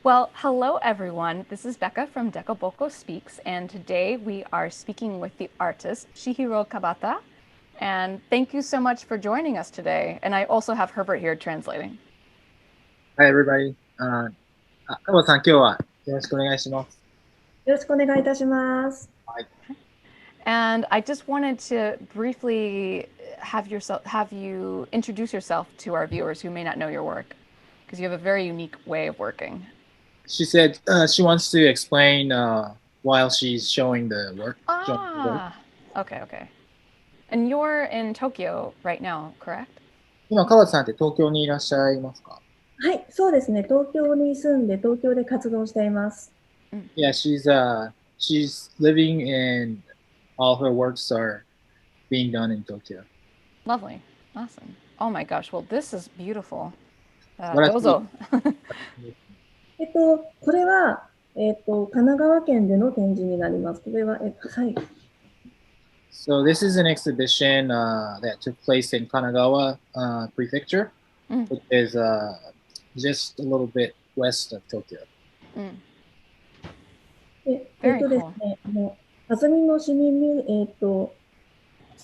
Well, hello everyone. This is Becca from DECO BOKO Speaks, and today we are speaking with the artist Chihiro Kabata. And thank you so much for joining us today. And I also have Herbert here translating. Hi everybody. カバさん、今日はよろしくお願いします。よろしくお願いいたします。はい。And I just wanted to briefly have you introduce yourself to our viewers who may not know your work, because you have a very unique way of working. She said she wants to explain while she's showing the work. Okay. And you're in Tokyo right now, correct? 今、カバさんって東京にいらっしゃいますか？はい、そうですね。東京に住んで東京で活動しています。Yeah, she's living and all her works are being done in Tokyo. Lovely. Awesome. Oh my gosh. Well, this is beautiful. 素晴らしい。どうぞ。これは、神奈川県での展示になります。これは、はい。So this is an exhibition that took place in Kanagawa Prefecture, which is just a little bit west of Tokyo. ですね、安曇野市民ギ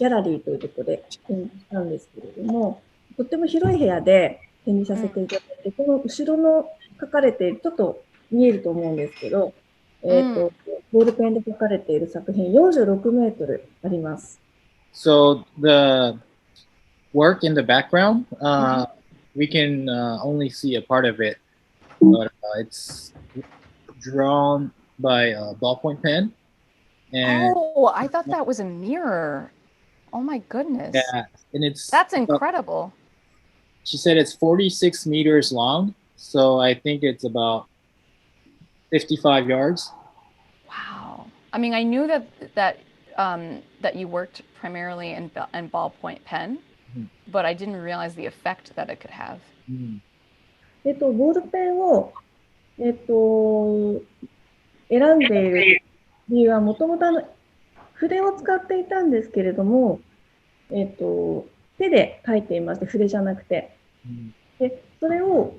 ャラリーというところで展示したんですけれども、とっても広い部屋で展示させていただいて、この後ろの書かれている、ちょっと見えると思うんですけど、ボールペンで書かれている作品46メートルあります。So the work in the background, we can only see a part of it, but it's drawn by a ballpoint pen. And I thought that was a mirror. Oh my goodness. Yeah, and that's incredible. She said it's 46 meters long, so I think it's about 55 yards. Wow. I mean, I knew that you worked primarily in ballpoint pen, but I didn't realize the effect that it could have. ボールペンを、選んでいる理由はもともと筆を使っていたんですけれども、手で書いていまして、筆じゃなくて。で、それを、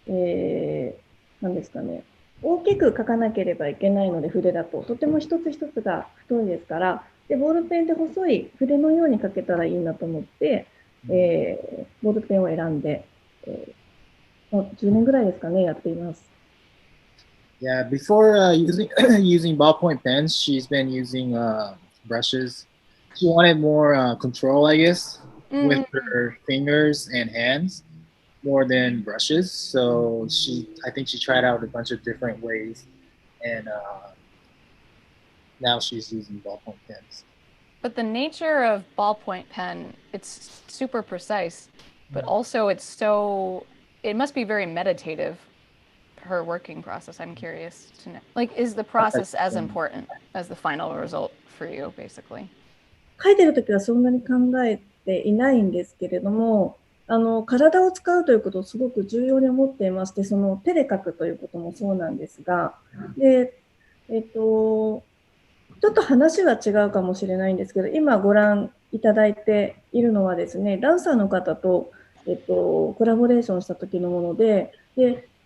何ですかね、大きく書かなければいけないので、筆だと。とても一つ一つが太いですから、で、ボールペンで細い筆のように書けたらいいなと思って、ボールペンを選んで、10年ぐらいですかね、やっています。Yeah, before using ballpoint pens, she's been using brushes. She wanted more control, I guess, with her fingers and hands more than brushes. So I think she tried out a bunch of different ways, and now she's using ballpoint pens. But the nature of ballpoint pen, it's super precise, but also it must be very meditative. Her working process. I'm curious to know. Like, is the process as important as the final result for you, basically? 書いてるときはそんなに考えていないんですけれども、体を使うということをすごく重要に思っていまして、その手で書くということもそうなんですが、で、ちょっと話は違うかもしれないんですけど、今ご覧いただいているのはですね、ダンサーの方と、コラボレーションした時のもので、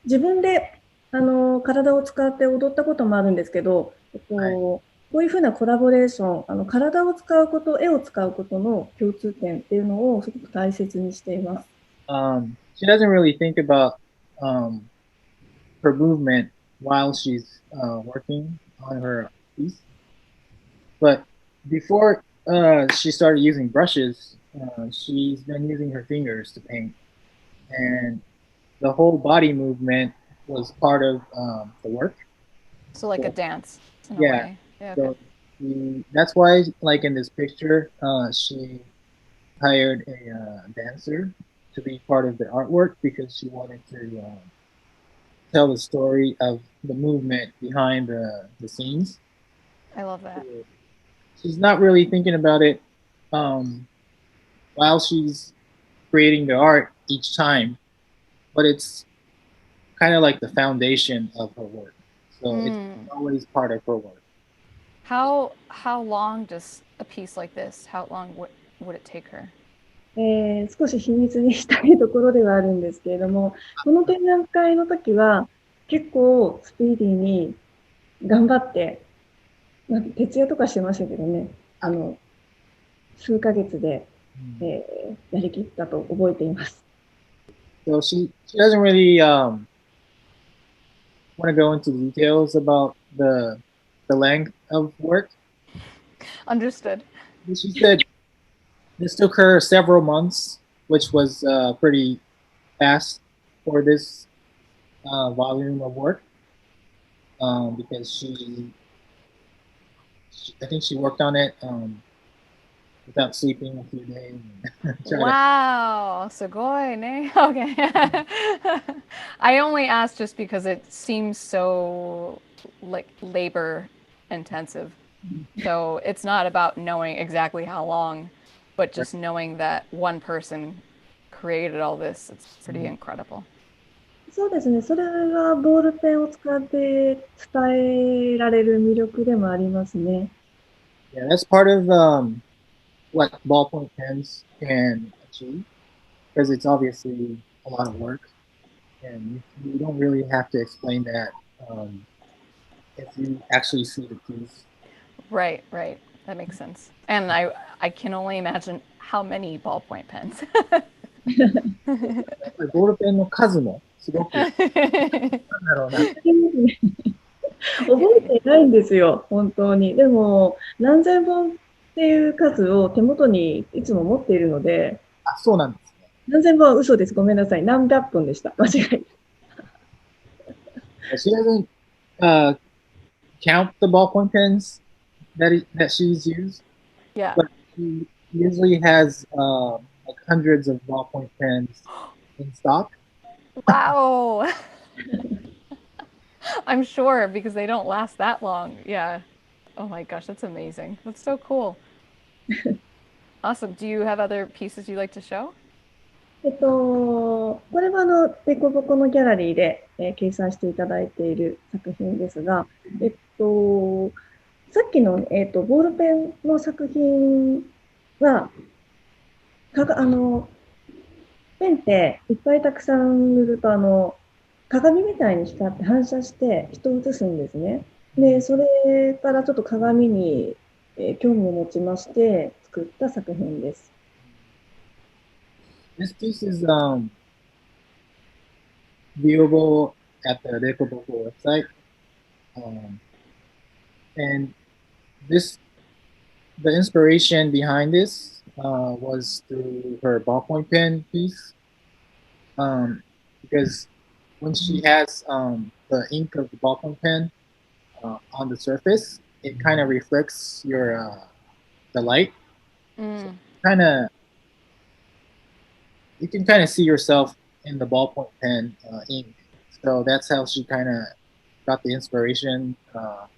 自分で体を使って踊ったこともあるんですけど、こういうふうなコラボレーション、体を使うこと、絵を使うことの共通点っていうのをすごく大切にしています。She doesn't really think about her movement while she's working on her piece. But before she started using brushes, she's been using her fingers to paint. And the whole body movement was part of the work. So like a dance in a way. Yeah, okay. So that's why, like in this picture, she hired a dancer to be part of the artwork because she wanted to tell the story of the movement behind the scenes. I love that. So she's not really thinking about it while she's creating the art each time, but it's kind of like the foundation of her work. So it's always part of her work. How long does a piece like this, how long would it take her? 少し秘密にしたいところではあるんですけれども、この展覧会の時は、結構スピーディーに頑張って、徹夜とかしてましたけどね、数ヶ月で、やりきったと覚えています。So she doesn't really want to go into details about the length of work. Understood. She said this took her several months, which was pretty fast for this volume of work because I think she worked on it without sleeping a few days. Wow, すごいね. Okay. I only asked just because it seems so like labor intensive. So it's not about knowing exactly how long, but just knowing that one person created all this. It's pretty incredible. そうですね、それがボールペンを使って伝えられる魅力でもありますね。Yeah, that's part of what ballpoint pens can achieve because it's obviously a lot of work, and you don't really have to explain that if you actually see the piece. Right, right. That makes sense. And I can only imagine how many ballpoint pens. やっぱりボールペンの数もすごく、なんだろうな。覚えてないんですよ、本当に。でも、何千本っていう数を手元にいつも持っているので、あ、そうなんですね。何千本は嘘です。ごめんなさい。何百本でした。間違い。She doesn't count the ballpoint pens that she's used, Yeah. but she usually has like hundreds of ballpoint pens in stock. Wow. I'm sure because they don't last that long. Yeah. Oh my gosh, that's amazing. That's so cool. Awesome. Do you have other pieces you'd like to show? これはデコボコのギャラリーで、掲載していただいている作品ですが、さっきの、ボールペンの作品は、ペンっていっぱいたくさん塗ると、鏡みたいに光って反射して人を写すんですね。で、それからちょっと鏡に、興味を持ちまして作った作品です。This piece is viewable at the DECO BOKO website. Um, and this, the inspiration behind this was through her ballpoint pen piece. Because when she has the ink of the ballpoint pen on the surface, it kind of reflects the light. So kind of you can kind of see yourself in the ballpoint pen ink. So that's how she kind of got the inspiration to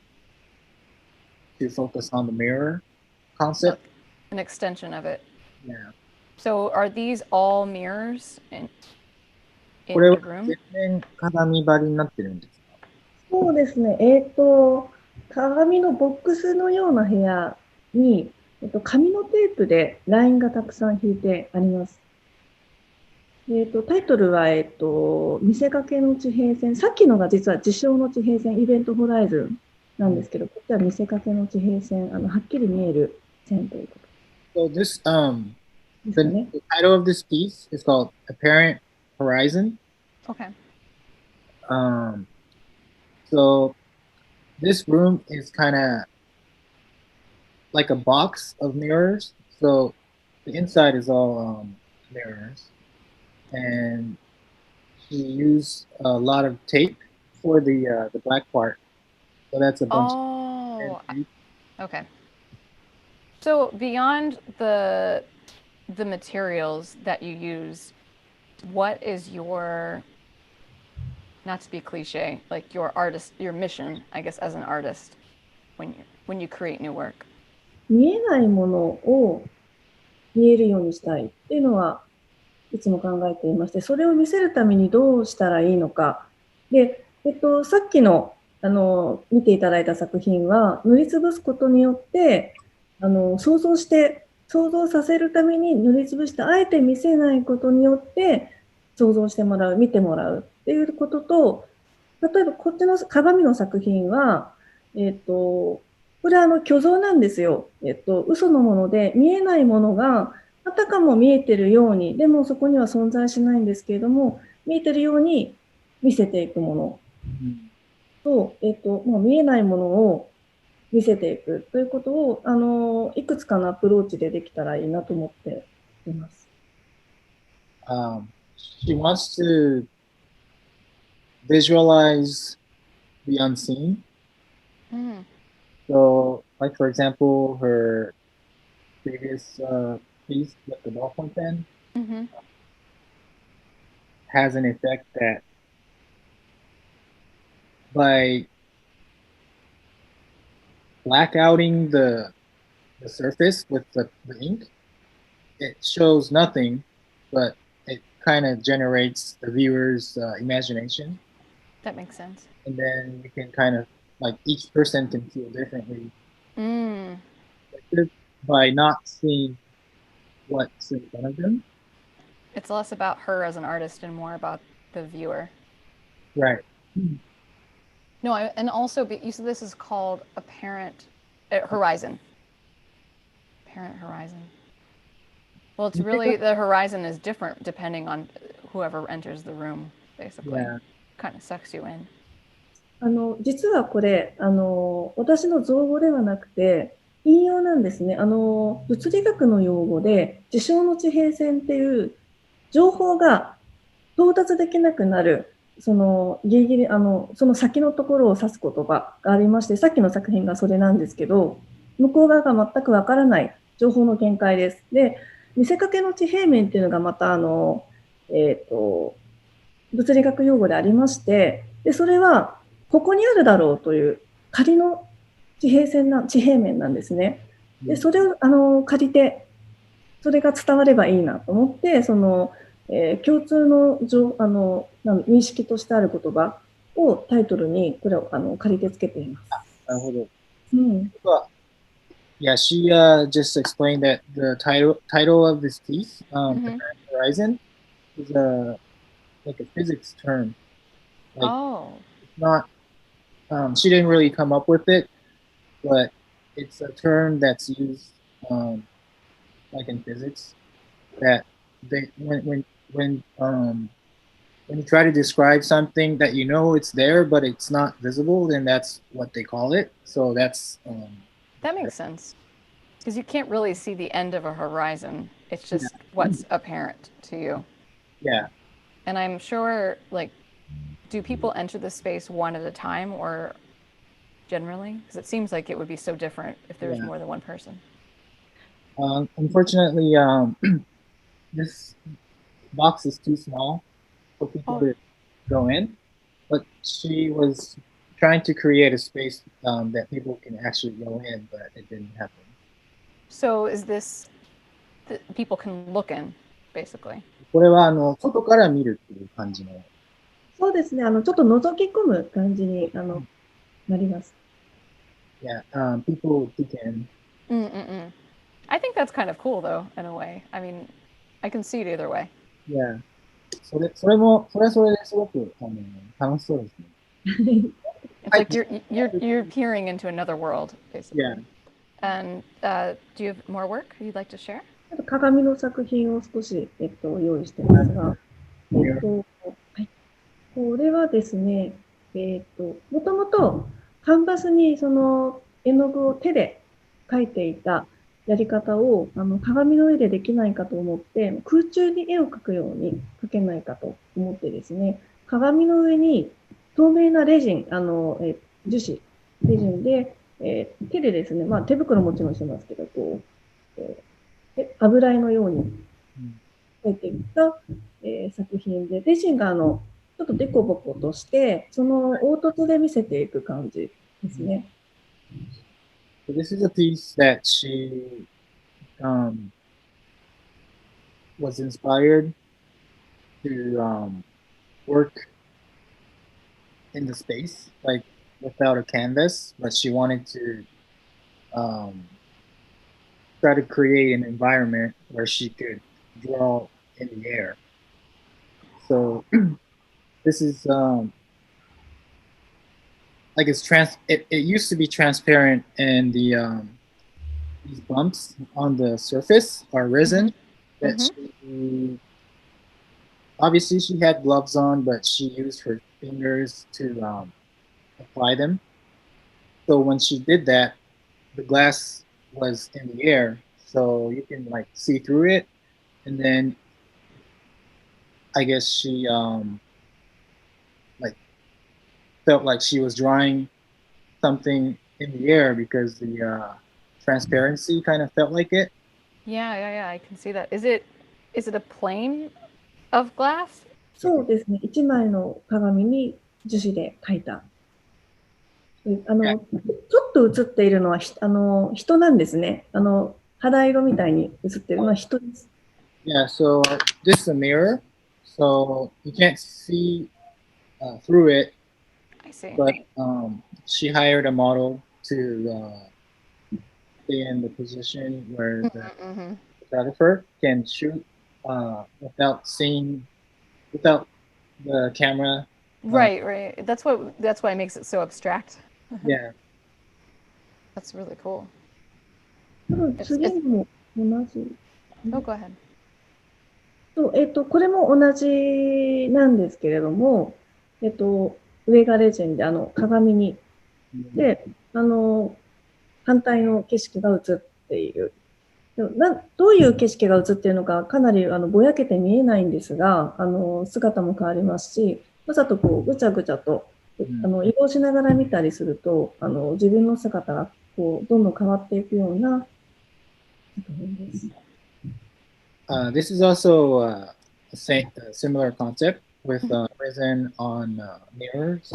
focus on the mirror concept. An extension of it. Yeah. So are these all mirrors in これは your room? 全面鏡張りになってるんですか？そうですね。鏡のボックスのような部屋に、紙のテープでラインがたくさん引いてあります。タイトルは、見せかけの地平線。さっきのが実は自称の地平線、イベントホライズンなんですけど、こっちは見せかけの地平線、はっきり見える線ということ So this ですね。the title of this piece is called Apparent Horizon. Okay. So this room is kind of like a box of mirrors. So the inside is all mirrors, and she used a lot of tape for the black part. So that's a bunch Oh, of tape. okay. So beyond the materials that you use, what is your, not to be cliche, like your mission, I guess, as an artist when you create new work? 見えないものを見えるようにしたいっていうのはいつも考えていまして、それを見せるためにどうしたらいいのか。で、さっきの、見ていただいた作品は、塗りつぶすことによって、想像させるために塗りつぶして、あえて見せないことによって、想像してもらう、見てもらうっていうことと、例えばこっちの鏡の作品は、これは虚像なんですよ。嘘のもので見えないものがあたかも見えてるように、でもそこには存在しないんですけれども、見えてるように見せていくものと、もう見えないものを見せていくということを、いくつかのアプローチでできたらいいなと思っています。She wants to visualize the unseen. うん。So, like for example, her previous piece with the ballpoint pen うん。has an effect that by blackouting the surface with the ink, it shows nothing, but it kind of generates the viewer's imagination, That makes sense. and then you can kind of like each person can feel differently うん。by not seeing what's in front of them. It's less about her as an artist and more about the viewer. Right. No, and also you said this is called Apparent Horizon. Apparent Horizon. Well, it's really the horizon is different depending on whoever enters the room, basically. Yeah. Kind of sucks you in. 実はこれ、私の造語ではなくて、引用なんですね。物理学の用語で、事象の地平線っていう情報が到達できなくなる、そのギリギリその先のところを指す言葉がありまして、さっきの作品がそれなんですけど、向こう側が全くわからない情報の限界です。で、見せかけの地平面っていうのがまた物理学用語でありまして、でそれはここにあるだろうという仮の地平面なんですね。でそれを借りてそれが伝わればいいなと思って共通の認識としてある言葉をタイトルにこれを借りてつけています。なるほど。うん、Yeah, she just explained that the title of this piece, Mm-hmm. Horizon, is a like a physics term. Like Oh, it's not. She didn't really come up with it, but it's a term that's used, like in physics, that they when you try to describe something that you know it's there but it's not visible, then that's what they call it. So that's that makes sense. Because you can't really see the end of a horizon. It's yeah, just what's apparent to you. yeah, And I'm sure, like, do people enter the space one at a time or generally? Because it seems like it would be so different if there was yeah. more than one person. Unfortunately, this box is too small for people Oh, to go in, but she was trying to create a space that people can actually go in, but it didn't happen. so is this that people can look in, basically? これは外から見るっていう感じの。そうですね。ちょっと覗き込む感じになります。Yeah, people can. Mm-mm-mm. I think that's kind of cool, though, in a way. I mean, I can see it either way. Yeah. それはそれですごく楽しそうですね。It's はい。like you're peering into another world, Yeah. basically. And do you have more work you'd like to share? あと鏡の作品を少し、用意してますが、はい、これはですね、もともとカンバスにその絵の具を手で描いていたやり方を鏡の上でできないかと思って空中に絵を描くように描けないかと思ってですね、鏡の上に透明なレジン、樹脂、レジンで、手でですね、まあ、手袋もちろんしてますけど、こう、油絵のように描いていった、作品で、レジンがちょっとデコボコとして、その凹凸で見せていく感じですね。So this is a piece that she um, was inspired to work in the space, like without a canvas, but she wanted to um, try to create an environment where she could draw in the air. So this is like it's it used to be transparent, and these bumps on the surface are resin that Mm-hmm. she obviously she had gloves on, but she used her fingers to apply them. So when she did that, the glass was in the air, so you can like see through it. And then I guess she like felt like she was drawing something in the air because the transparency kind of felt like it. Yeah, yeah, yeah. I can see that. Is it a plane of glass? そうですね。一枚の鏡に樹脂で描いた。Yeah, ちょっと写っているのは人なんですね。肌色みたいに写っているのは人です。yeah. So this is a mirror, so you can't see through it. I see. But she hired a model to stay in the position where the Mm-hmm. photographer can shoot without seeing, without the camera. Uh, Right, right. That's why it makes it so abstract. yeah. That's really cool. 多分It's it's次も同じ。oh, go ahead. そうこれも同じなんですけれども、えっと、上がレジンで鏡に、で、反対の景色が映っている。どういう景色が映っているのか、かなりぼやけて見えないんですが、姿も変わりますし、わざとこうぐちゃぐちゃと移動しながら見たりすると、自分の姿がこうどんどん変わっていくような作品です。This is also a similar concept with resin on mirrors,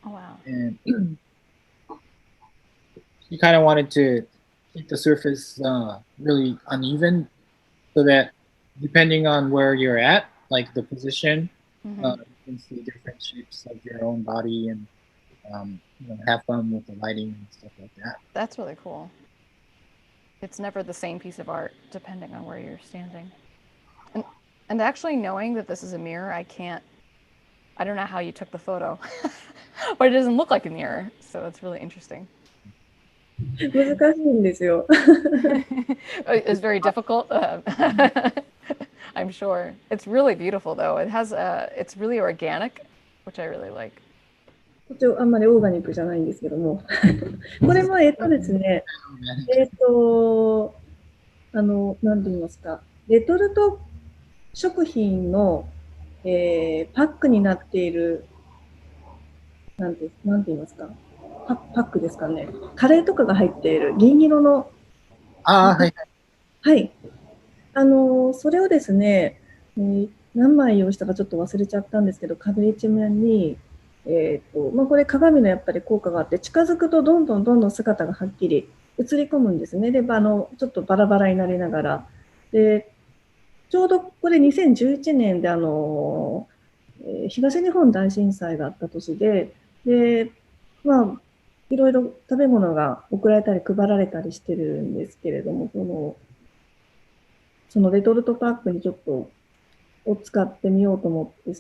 Oh wow. and she kind of wanted to keep the surface really uneven so that depending on where you're at, like the position, Mm-hmm. you can see different shapes of your own body and have fun with the lighting and stuff like that. That's really cool. It's never the same piece of art depending on where you're standing. And and actually knowing that this is a mirror, I don't know how you took the photo. But it doesn't look like a mirror, so it's really interesting. 難しいんですよ。It's very difficult. I'm sure. It's really beautiful though. It's really organic, which I really like. こっちあんまりオーガニックじゃないんですけども。これも、ですね、えっと、なんて言いますか、レトルト食品の、パックになっている、なんて言いますか、パックですかね。カレーとかが入っている銀色の、Ah, hi. はい。それをですね、何枚用意したかちょっと忘れちゃったんですけど、壁一面に、これ鏡のやっぱり効果があって、近づくとどんどんどんどん姿がはっきり映り込むんですね。で、ちょっとバラバラになりながら。で、ちょうどこれ2011年で東日本大震災があった年で、いろいろ食べ物が送られたり配られたりしてるんですけれども、そのレトルトパックにちょっとを使ってみようと思って、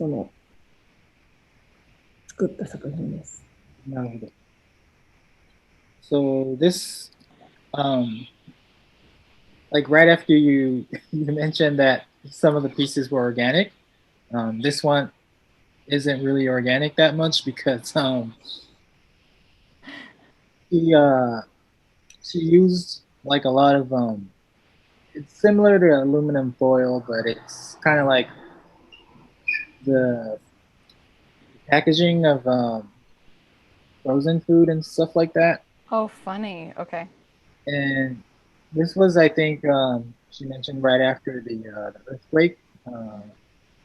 作った作品です。So this, um, like right after you you mentioned that some of the pieces were organic, this one isn't really organic that much because she she used like a lot of it's similar to aluminum foil, but it's kind of like the packaging of frozen food and stuff like that. Oh, funny. Okay. And this was, I think, she mentioned right after the earthquake, uh,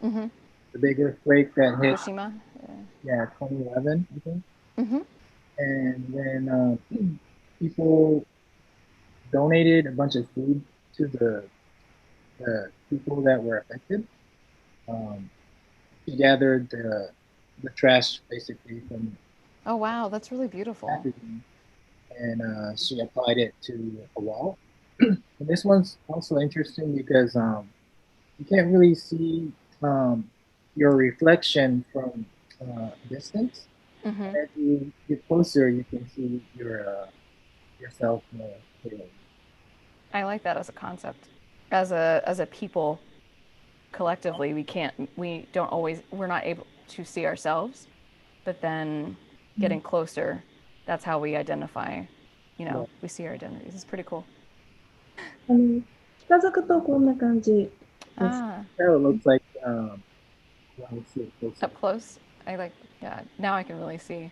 Mm-hmm. the big earthquake that hit, Fukushima. yeah, 2011, I think. Yeah. Mm-hmm. And then people donated a bunch of food to the people that were affected. Um, she gathered the trash basically from Oh, wow. That's really beautiful. packaging, and she applied it to a wall. And this one's also interesting because you can't really see um, your reflection from distance. Mm-hmm. As you get closer, you can see yourself more clearly. I like that as a concept. As a people, collectively, we don't always, we're not able to see ourselves, but then getting closer, that's how we identify, Yeah, we see our identities. It's pretty cool. あの、近づくとこんな感じです。Ah, that's how it looks like when you see it closer. up close. Yeah, now I can really see.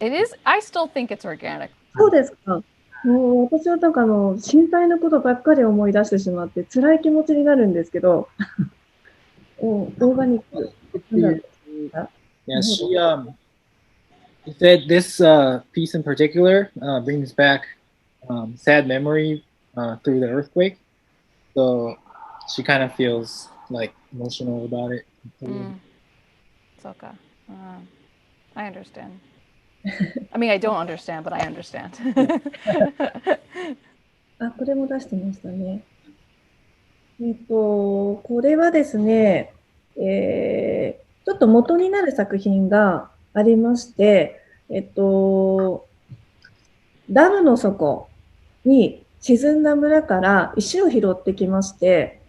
It is, I still think it's organic. そうですか。もう私はなんか震災のことばっかり思い出してしまって辛い気持ちになるんですけど、オーガニック、なんだろ It- う。な Yeah, るほど。she said this piece in particular brings back sad memory through the earthquake. So she kind of feels like emotional about it. Mm, Soka. Uh, I understand. I mean, I don't understand, but I understand. あ、これも出してましたね。これはですね、ちょっと元になる作品がありまして、ダムの底に沈んだ村から石を拾ってきまして、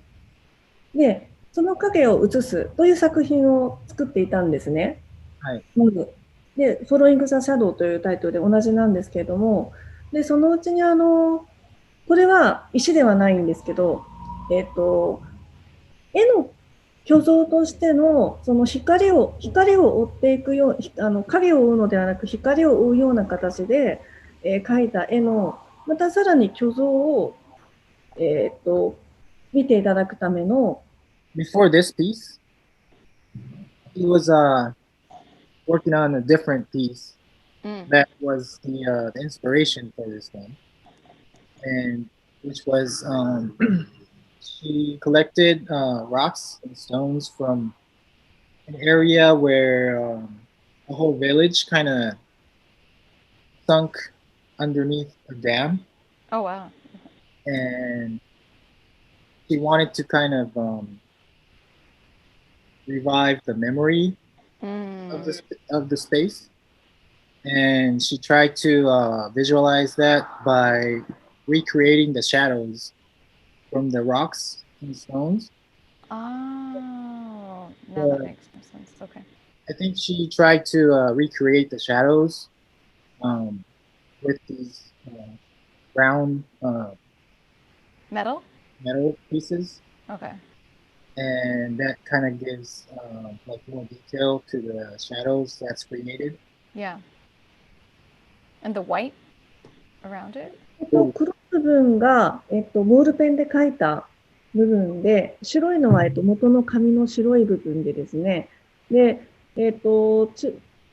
で、その影を映すという作品を作っていたんですね。はい。まず。で、フォローイング・ザ・シャドウというタイトルで同じなんですけれども、で、そのうちにこれは石ではないんですけど、絵の虚像としてのその光を追っていくよう、影を追うのではなく光を追うような形で、描いた絵のまたさらに虚像を、見ていただくための Before this piece, he was working on a different piece Mm. that was the inspiration for this one, and which was she collected rocks and stones from an area where a whole village kind of sunk underneath a dam, Oh, wow. and she wanted to kind of revive the memory of Mm. the space, and she tried to visualize that by recreating the shadows from the rocks and stones. Oh, now that Uh, makes more sense. Okay. I think she tried to recreate the shadows um, with these round Metal? metal pieces, Okay. and that kind of gives like more detail to the shadows that's created. Yeah. And the white around it? 黒い部分が、ボールペンで描いた部分で、白いのは、元の紙の白い部分でですね、で、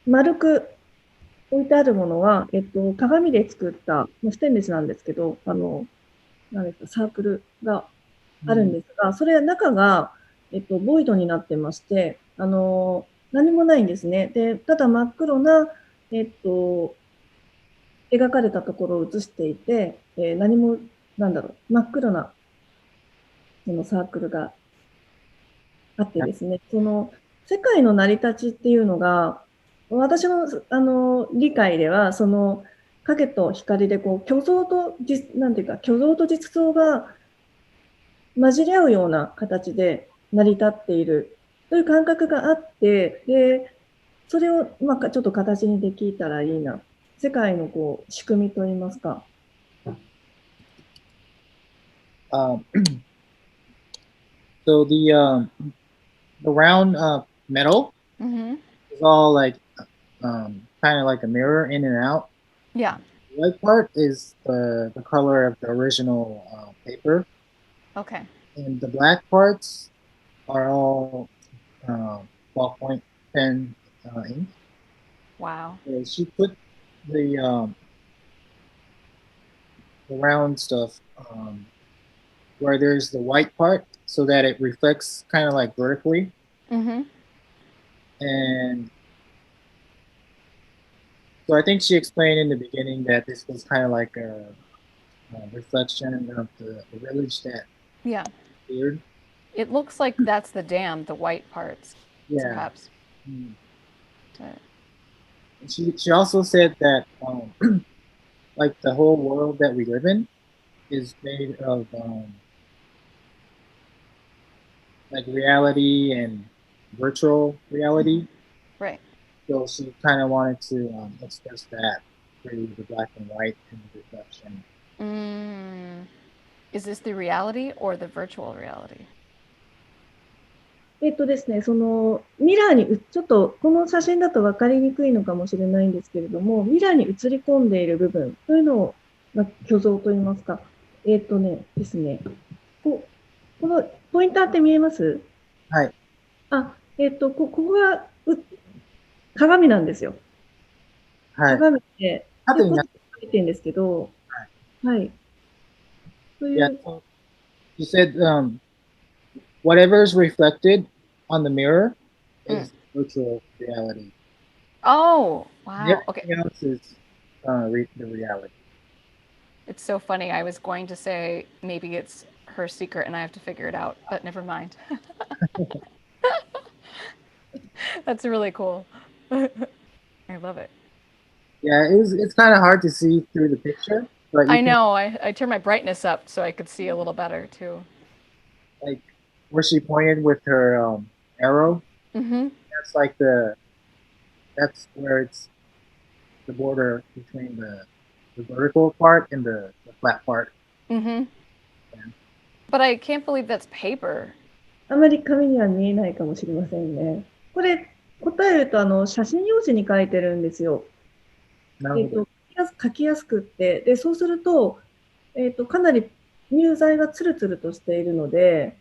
丸く置いてあるものは、鏡で作った、ステンレスなんですけど、なんですか、サークルがあるんですが、それは中が、ボイドになってまして、何もないんですね。で、ただ真っ黒な、描かれたところを映していて、何も、なんだろう、真っ黒なそのサークルがあってですね、その世界の成り立ちっていうのが、私の理解では、その影と光でこう虚像となんていうか虚像と実像が混じり合うような形で成り立っているという感覚があって、でそれをまあちょっと形にできたらいいな。世界のこう仕組みといいますか。Um, so the round metal Mm-hmm. is all like kind of like a mirror in and out. Yeah. The white part is the color of the original paper, Okay. and the black parts are all uh, ballpoint pen ink. Wow. So she put the um, the round stuff where there's the white part so that it reflects kind of like vertically, Mm-hmm. and so I think she explained in the beginning that this was kind of like a reflection of the village that Yeah. appeared. It looks like that's the dam, the white parts, Yeah. perhaps. Mm. She also said that like the whole world that we live in is made of like reality and virtual reality. Right. So she kind of wanted to express that through the black and white and the reflection. Mm. Is this the reality or the virtual reality? ですね、そのミラーに、ちょっとこの写真だと分かりにくいのかもしれないんですけれども、ミラーに映り込んでいる部分というのを、虚像といいますか。ですね、このポインターって見えます？はい。ここが鏡なんですよ。はい。鏡で、で、後にな、こっち見てるんですけど、はい。とい yeah, う、so she said whatever is reflected on the mirror Mm. is virtual reality. Oh, And wow. Okay. everything else is the reality. It's so funny. I was going to say maybe it's her secret and I have to figure it out, but never mind. That's really cool. I love it. Yeah, it's kind of hard to see through the picture, but you I can know. I turned my brightness up so I could see a little better too. like where she pointed with her arrow. Mm-hmm. That's like that's where it's the border between the vertical part and the flat part. Mm-hmm. Yeah. But I can't believe that's paper. あまり紙には見えないかもしれませんね。これ、答えると、写真用紙に書いてるんですよ。なるほど。書きやすくって、で、そうすると、かなり乳剤がツルツルとしているので、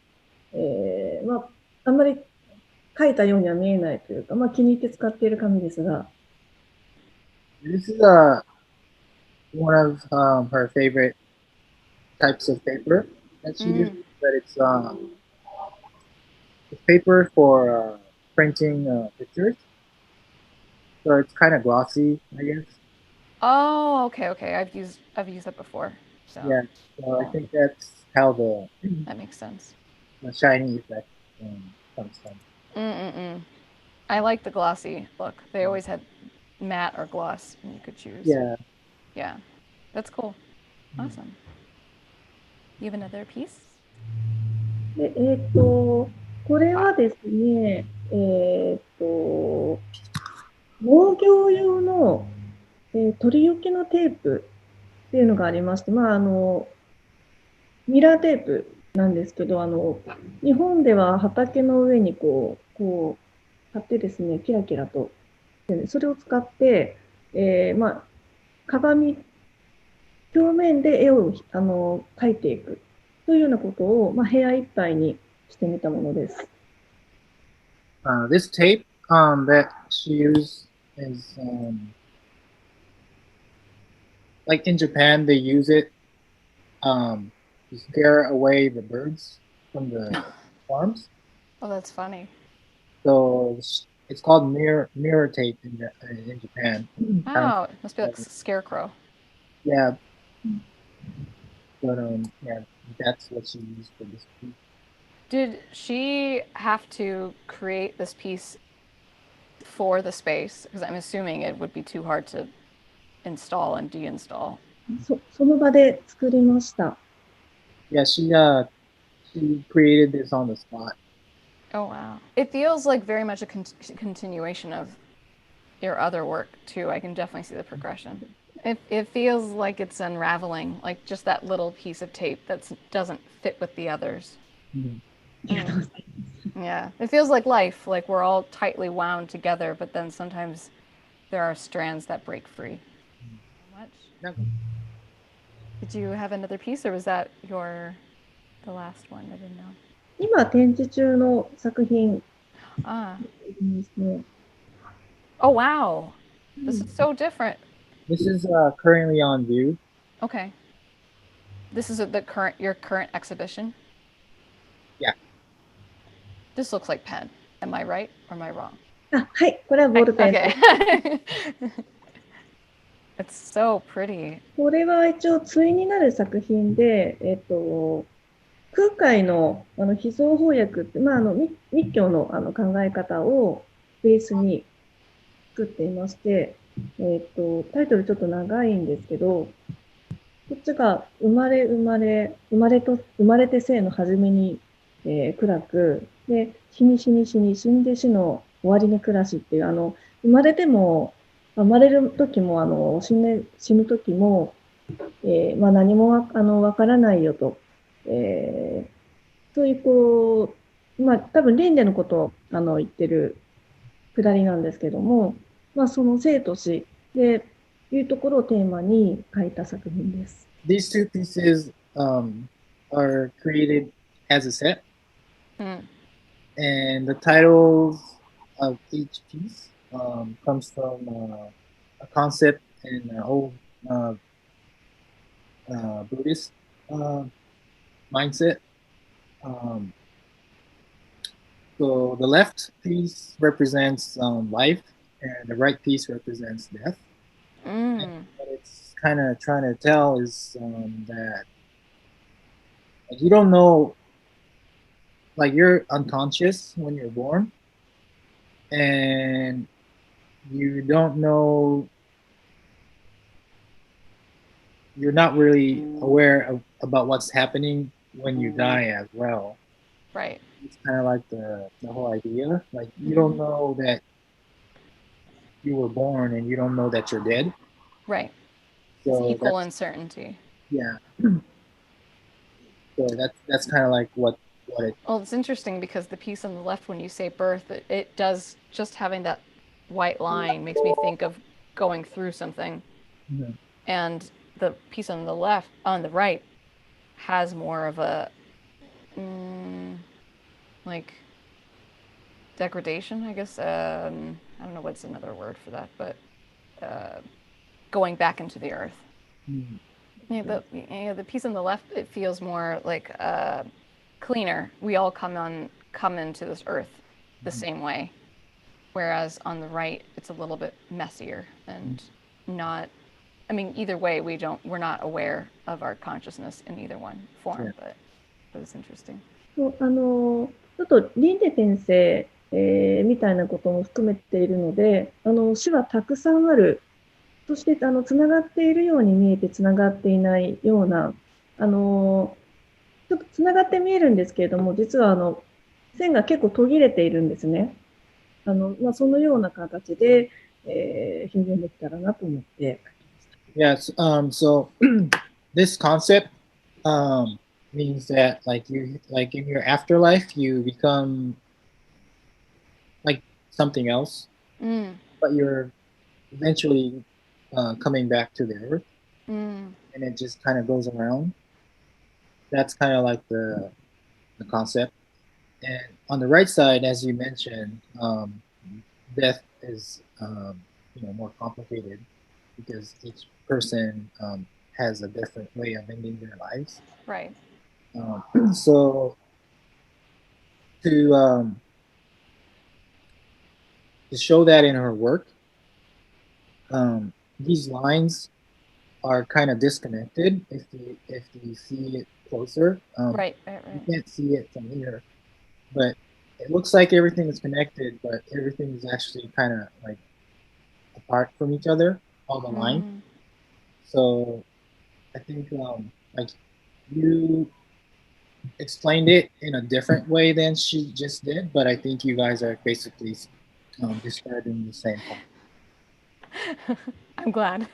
あんまり書いたようには見えないというか、気に入って使っている紙ですが。This is one of her favorite types of paper that she uses. Mm. But it's paper for printing pictures, so it's kind of glossy, I guess. Oh, okay, okay. I've used that before. So, Yeah. So I cool. think that's how That makes sense. the shiny effect comes from. Mm-mm-mm. I like the glossy look. They always had matte or gloss, and you could choose. Yeah. Yeah, that's cool. Awesome. You have another piece? で、これはですね、農業用の、取り置きのテープっていうのがありまして、ミラーテープなんですけど、日本では畑の上に貼ってですね、キラキラと、それを使って、鏡表面で絵を描いていくというようなことを、部屋いっぱいにしてみたものです。This tape that she used is like in Japan they use it to scare away the birds from the farms. Oh, that's funny. So it's called mirror tape in Japan. Oh, it must be like scarecrow. Yeah, but yeah, that's what she used for this piece. Did she have to create this piece for the space? Because I'm assuming it would be too hard to install and deinstall. その場で作りました。Yeah, she created this on the spot. Oh, wow. It feels like very much a continuation of your other work, too. I can definitely see the progression. It feels like it's unraveling, like just that little piece of tape that doesn't fit with the others. Mhm. Mm. Yeah, it feels like life, like we're all tightly wound together, but then sometimes there are strands that break free. So much. なんか Did you have another piece, or was that the last one? I didn't know. 今展示中の作品 Ah. ですね。Oh, wow. This is so different. This is currently on view. Okay. This is your current exhibition. Yeah. This looks like pen. Am I right or am I wrong? はい、これはボールペンです。Okay. It's so pretty. これは一応対になる作品で、空海の秘蔵翻訳って、密教の考え方をベースに作っていまして、タイトルちょっと長いんですけど、こっちが生まれて生の初めに、暗く、で、死んで死の終わりに暮らしっていう、生まれても、生まれる時も、死ぬ時も、まあ、何もわからないよと、そういう、まあ、多分、輪廻のことを、言ってるくだりなんですけども、まあ、その生と死でいうところをテーマに書いた作品です。These two pieces are created as a set, Mm. and the titles of each piece comes from a concept in an old uh, Buddhist uh, mindset. Um, so the left piece represents life, and the right piece represents death. And Mm. what it's kind of trying to tell is that you don't know, like you're unconscious when you're born, and you don't know, you're not really aware about what's happening when you die as well. Right. It's kind of like the whole idea. Like you don't know that you were born, and you don't know that you're dead. Right. It's So equal that's uncertainty. yeah. So that's kind of like what it. Well, it's interesting because the piece on the left, when you say birth, it does just having that white line makes me think of going through something. Mhm. And the piece on the right, has more of a like degradation, I guess. I don't know what's another word for that, but going back into the earth. Mhm. The piece on the left, it feels more like cleaner. We all come into this earth the same way, whereas on the right, it's a little bit messier and not. I mean, either way, we're not aware of our consciousness in either one Yeah. form, but it's interesting. そうちょっと輪廻転生、みたいなことも含めているので、死はたくさんある。そして、つながっているように見えてつながっていないような、ちょっとつながって見えるんですけれども、実は線が結構途切れているんですね。まあ、そのような形で、表現できたらなと思って。Yes. So this concept means that like in your afterlife you become like something else, Mm, but you're eventually coming back to the earth, mm, and it just kind of goes around. That's kind of like the concept. And on the right side, as you mentioned, death is more complicated because each person has a different way of ending their lives. right. So to to show that in her work, these lines are kind of disconnected if you see it closer. Right, right, You right. can't see it from here, but it looks like everything is connected, but everything is actually kind of like apart from each other, all the lines. Mm. So I think like you explained it in a different way than she just did, but I think you guys are basically describing the same point. I'm glad.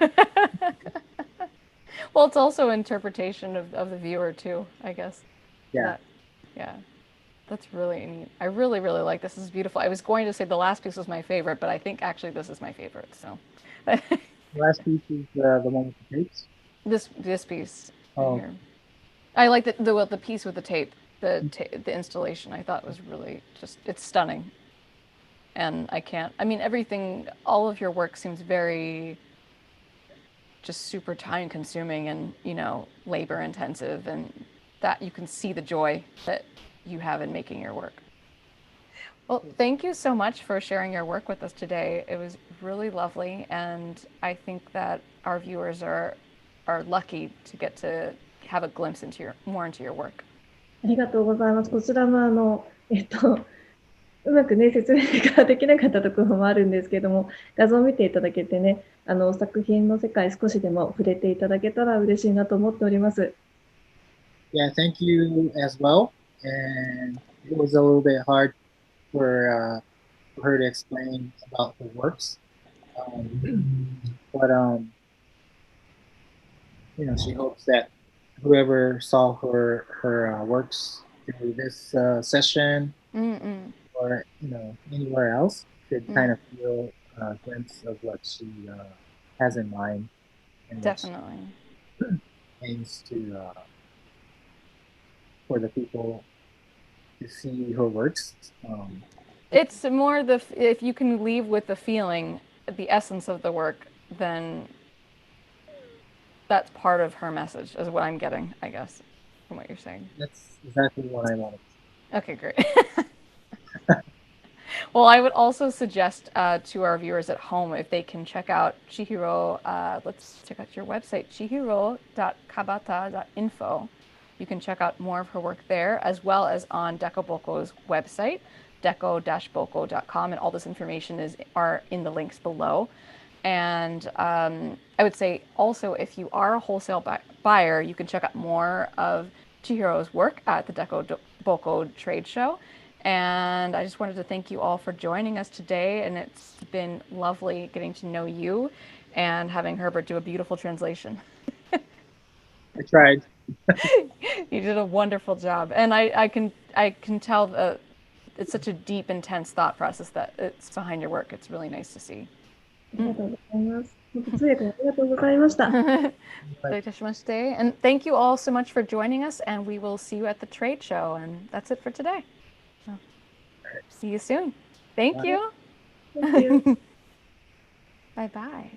Well, it's also interpretation of the viewer too, I guess. Yeah. That, yeah, that's really neat. I really, really like this. This is beautiful. I was going to say the last piece was my favorite, but I think actually this is my favorite. So, The last piece is the one with the tapes. this piece right Oh, here. I like the piece with the tape, the installation. I thought was really just it's stunning, and I can't. I mean, everything, all of your work seems very just super time consuming and labor intensive, and that you can see the joy that you have in making your work. Well, thank you so much for sharing your work with us today. It was really lovely, and I think that our viewers are lucky to get to have a glimpse into your work. ありがとうございます。こちらもうまくね、説明ができなかったところもあるんですけども、画像を見ていただけてね、作品の世界少しでも触れていただけたら嬉しいなと思っております。Yeah, thank you as well. And it was a little bit hard for her to explain about the works. But she hopes that whoever saw her works through this session Mm-mm. or anywhere else could kind Mm, of feel a glimpse of what she has in mind and what she definitely. aims to for the people to see her works. It's more if you can leave with the feeling, the essence of the work, then that's part of her message, is what I'm getting, I guess, from what you're saying. That's exactly what I wanted. Okay, great. Well, I would also suggest to our viewers at home if they can check out Chihiro. Let's check out your website, chihiro.kabata.info. You can check out more of her work there, as well as on DECO BOKO's website, deco-boko.com, and all this information are in the links below. And I would say also, if you are a wholesale buyer, you can check out more of Chihiro's work at the DECO BOKO trade show. And I just wanted to thank you all for joining us today. And it's been lovely getting to know you and having Herbert do a beautiful translation. I tried. You did a wonderful job. And I can tell that it's such a deep, intense thought process that it's behind your work. It's really nice to see. ありがとうございます。本当通訳ありがとうございました。And thank you all so much for joining us, and we will see you at the trade show. And that's it for today. So, see you soon. Thank Bye. you. Thank you. Bye bye.